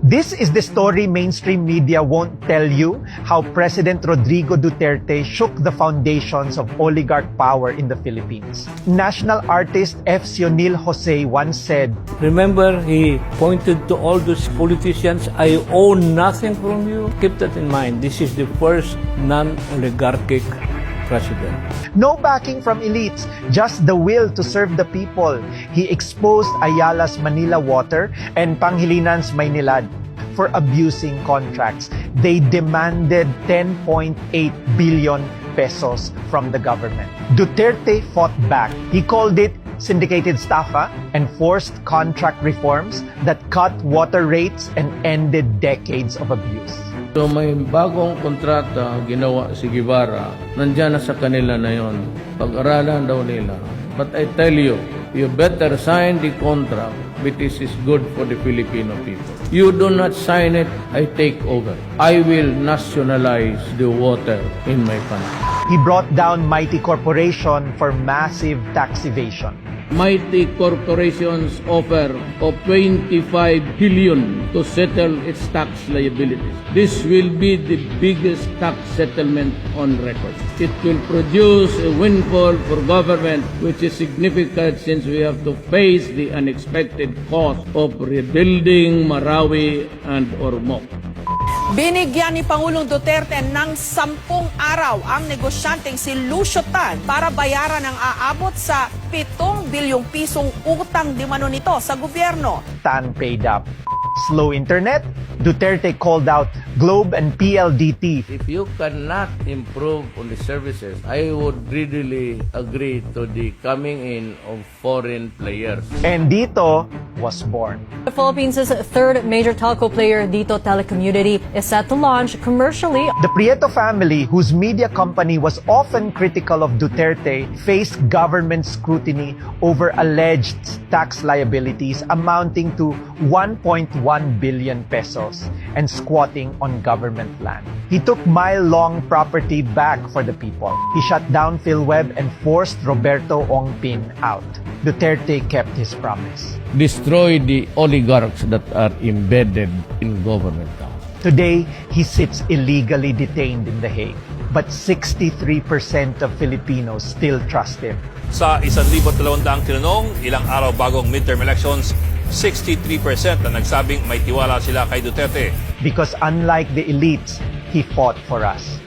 This is the story mainstream media won't tell you, how President Rodrigo Duterte shook the foundations of oligarch power in the Philippines. National artist F. Sionil Jose once said, Remember, he pointed to all those politicians, I own nothing from you. Keep that in mind. This is the first non-oligarchic president. no backing from elites, just the will to serve the people. He exposed Ayala's Manila Water and Pangilinan Maynilad for abusing contracts. They demanded 10.8 billion pesos from the government. Duterte fought back. He called it syndicated estafa and forced contract reforms that cut water rates and ended decades of abuse. So may bagong kontrata ginawa si Guevara, nandyan na sa kanila na yon. Pag-aralan daw nila. But I tell you, you better sign the contract because it's good for the Filipino people. You do not sign it, I take over. I will nationalize the water in my country. He brought down mighty corporation for massive tax evasion. Mighty corporations offer of 25 billion to settle its tax liabilities. This will be the biggest tax settlement on record. It will produce a windfall for government which is significant since we have to face the unexpected cost of rebuilding Marawi and Ormoc. Binigyan ni Pangulong Duterte ng 10 araw ang negosyanteng si Lucio Tan para bayaran ang aabot sa 7 bilyong pisong utang di mano nito sa gobyerno. Tan paid up. Slow internet, Duterte called out Globe and PLDT. If you cannot improve on the services, I would readily agree to the coming in of foreign players. And dito was born. The Philippines' third major telco player, Dito Telecommunity, is set to launch commercially. The Prieto family, whose media company was often critical of Duterte, faced government scrutiny over alleged tax liabilities amounting to 1.1 billion pesos and squatting on government land. He took mile-long property back for the people. He shut down PhilWeb and forced Roberto Ongpin out. Duterte kept his promise. Destroy the oligarchs that are embedded in government now. Today, he sits illegally detained in The Hague, but 63% of Filipinos still trust him. Sa 1,200 tinanong, ilang araw bagong midterm elections, 63% na nagsabing may tiwala sila kay Duterte. Because unlike the elites, he fought for us.